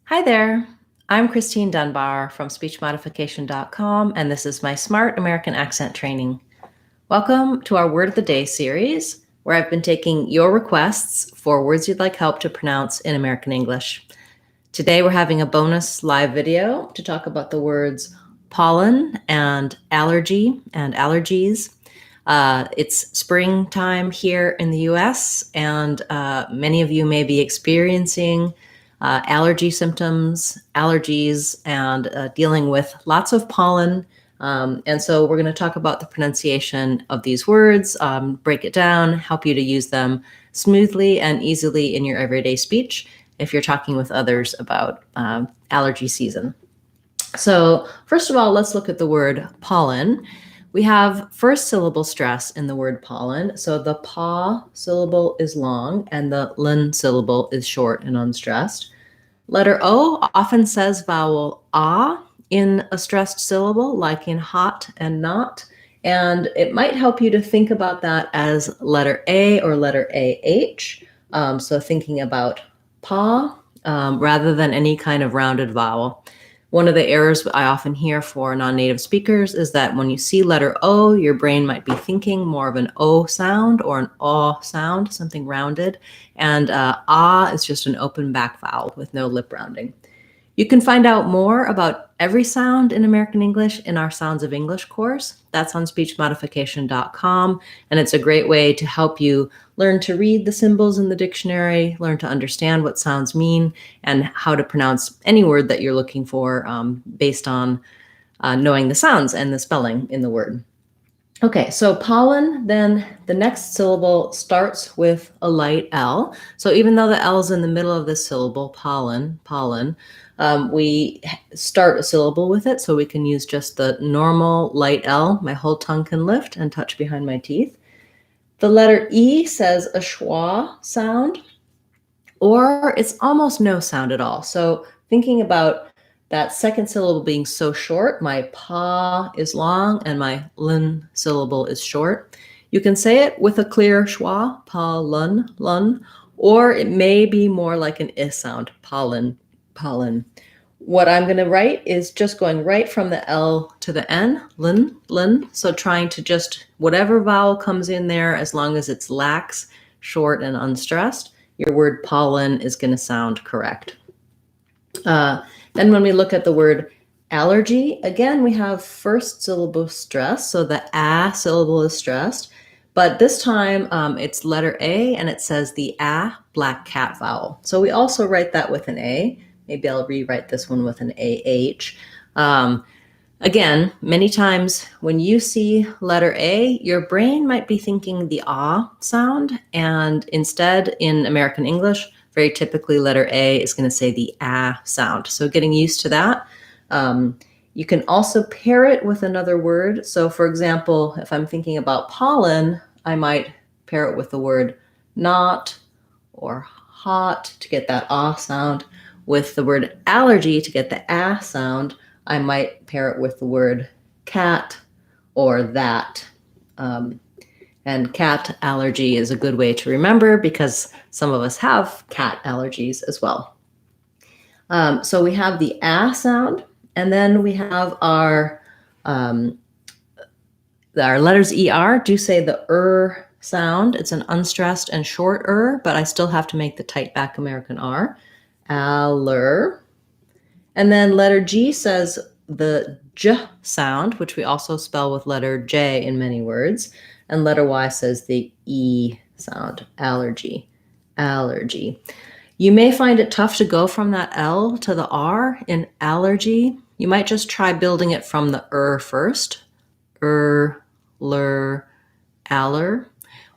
Hi there. I'm Christine Dunbar from speechmodification.com, and this is my Smart American Accent Training. Welcome to our Word of the Day series, where I've been taking your requests for words you'd like help to pronounce in American English. Today, we're having a bonus live video to talk about the words pollen and allergy and allergies. It's springtime here in the US, and many of you may be experiencing allergy symptoms, allergies, and dealing with lots of pollen. And so we're going to talk about the pronunciation of these words, break it down, help you to use them smoothly and easily in your everyday speech if you're talking with others about allergy season. So first of all, let's look at the word pollen. We have first syllable stress in the word pollen. So the pa syllable is long and the ln syllable is short and unstressed. Letter O often says vowel ah in a stressed syllable, like in hot and not. And it might help you to think about that as letter A or letter AH. So thinking about pa rather than any kind of rounded vowel. One of the errors I often hear for non-native speakers is that when you see letter O, your brain might be thinking more of an O sound or an aw sound, something rounded, and ah is just an open back vowel with no lip rounding. You can find out more about every sound in American English in our Sounds of English course. That's on speechmodification.com, and it's a great way to help you learn to read the symbols in the dictionary, learn to understand what sounds mean, and how to pronounce any word that you're looking for based on knowing the sounds and the spelling in the word. Okay, so pollen, then the next syllable starts with a light L. So even though the L is in the middle of this syllable, pollen, we start a syllable with it, so we can use just the normal light L. My whole tongue can lift and touch behind my teeth. The letter E says a schwa sound, or it's almost no sound at all. So thinking about that second syllable being so short, my pa is long and my lun syllable is short. You can say it with a clear schwa, pa lun, or it may be more like an I sound, pollen. What I'm going to write is just going right from the L to the N, lun. So trying to just, whatever vowel comes in there, as long as it's lax, short, and unstressed, your word pollen is going to sound correct. Then when we look at the word allergy, again, we have first syllable stress. So the a syllable is stressed, but this time it's letter A and it says the a black cat vowel. So we also write that with an A. Maybe I'll rewrite this one with an AH. Again, many times when you see letter A, your brain might be thinking the ah sound, and instead in American English, very typically letter A is going to say the ah sound. So getting used to that. You can also pair it with another word. So for example, if I'm thinking about pollen, I might pair it with the word not or hot to get that ah sound. With the word allergy to get the ah sound, I might pair it with the word cat or that. And cat allergy is a good way to remember because some of us have cat allergies as well. So we have the ah sound, and then we have our letters ER do say the sound. It's an unstressed and short but I still have to make the tight back American R. Aller. And then letter G says the J sound, which we also spell with letter J in many words. And letter Y says the E sound, allergy. You may find it tough to go from that L to the R in allergy. You might just try building it from the first. Ler, aller,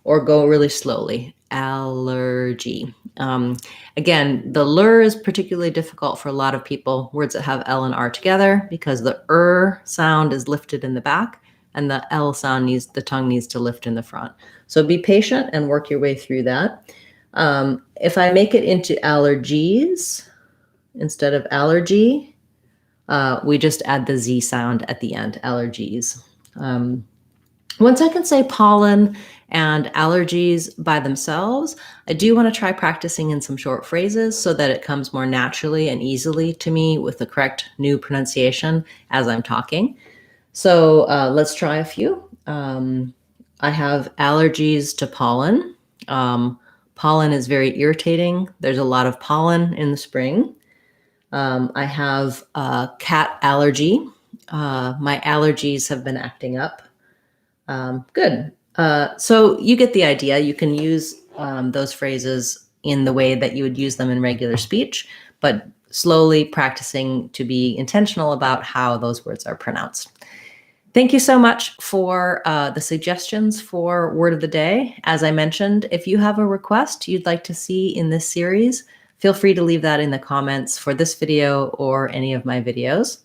or go really slowly. Allergy. Again, the lur is particularly difficult for a lot of people, words that have L and R together, because the sound is lifted in the back and the L sound the tongue needs to lift in the front. So be patient and work your way through that. If I make it into allergies instead of allergy, we just add the Z sound at the end, allergies. Once I can say pollen and allergies by themselves, I do want to try practicing in some short phrases so that it comes more naturally and easily to me with the correct new pronunciation as I'm talking. So let's try a few. I have allergies to pollen. Pollen is very irritating. There's a lot of pollen in the spring. I have a cat allergy. My allergies have been acting up. Good. So you get the idea. You can use those phrases in the way that you would use them in regular speech, but slowly practicing to be intentional about how those words are pronounced. Thank you so much for the suggestions for Word of the Day. As I mentioned, if you have a request you'd like to see in this series, feel free to leave that in the comments for this video or any of my videos.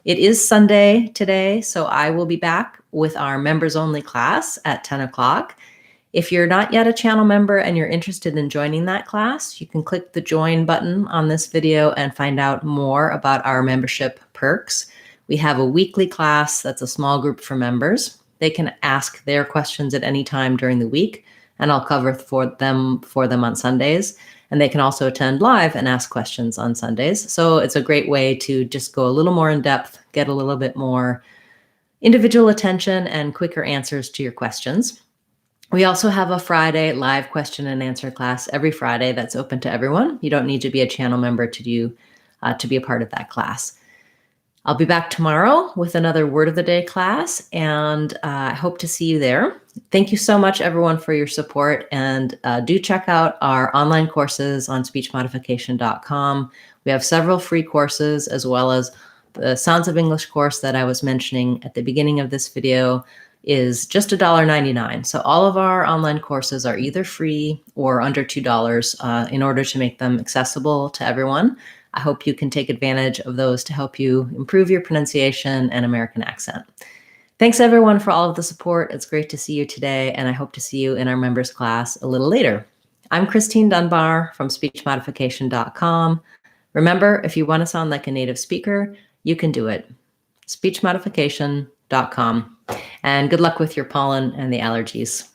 It is Sunday today, so I will be back with our members only class at 10 o'clock. If you're not yet a channel member and you're interested in joining that class, you can click the join button on this video and find out more about our membership perks. We have a weekly class that's a small group for members. They can ask their questions at any time during the week, and I'll cover for them on Sundays. And they can also attend live and ask questions on Sundays. So it's a great way to just go a little more in depth, get a little bit more individual attention and quicker answers to your questions. We also have a Friday live question and answer class every Friday that's open to everyone. You don't need to be a channel member to be a part of that class. I'll be back tomorrow with another Word of the Day class, and I hope to see you there. Thank you so much, everyone, for your support, and do check out our online courses on speechmodification.com. We have several free courses, as well as the Sounds of English course that I was mentioning at the beginning of this video is just $1.99. So all of our online courses are either free or under $2 in order to make them accessible to everyone. I hope you can take advantage of those to help you improve your pronunciation and American accent. Thanks everyone for all of the support. It's great to see you today, and I hope to see you in our members class a little later. I'm Christine Dunbar from speechmodification.com. Remember, if you want to sound like a native speaker, you can do it. speechmodification.com. And good luck with your pollen and the allergies.